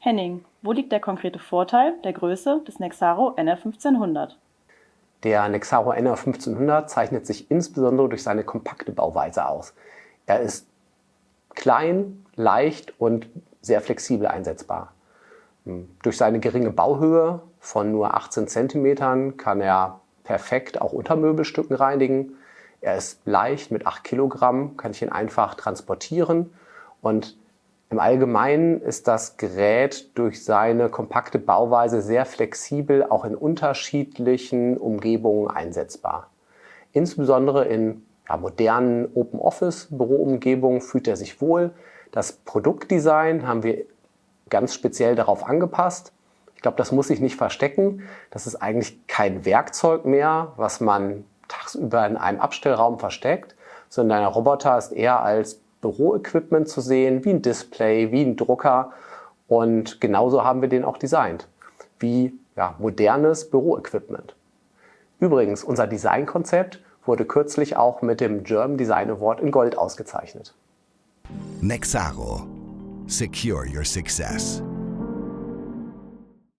Henning, wo liegt der konkrete Vorteil der Größe des Nexaro NR1500? Der Nexaro NR1500 zeichnet sich insbesondere durch seine kompakte Bauweise aus. Er ist klein, leicht und sehr flexibel einsetzbar. Durch seine geringe Bauhöhe von nur 18 cm kann er perfekt auch Untermöbelstücken reinigen. Er ist leicht mit 8 Kilogramm, kann ich ihn einfach transportieren. Und im Allgemeinen ist das Gerät durch seine kompakte Bauweise sehr flexibel, auch in unterschiedlichen Umgebungen einsetzbar. Insbesondere in modernen Open-Office-Büroumgebungen fühlt er sich wohl. Das Produktdesign haben wir ganz speziell darauf angepasst. Ich glaube, das muss sich nicht verstecken. Das ist eigentlich kein Werkzeug mehr, was man tagsüber in einem Abstellraum versteckt, sondern der Roboter ist eher als Büroequipment zu sehen, wie ein Display, wie ein Drucker. Und genauso haben wir den auch designt, wie modernes Büroequipment. Übrigens, unser Designkonzept wurde kürzlich auch mit dem German Design Award in Gold ausgezeichnet. Nexaro. Secure your success.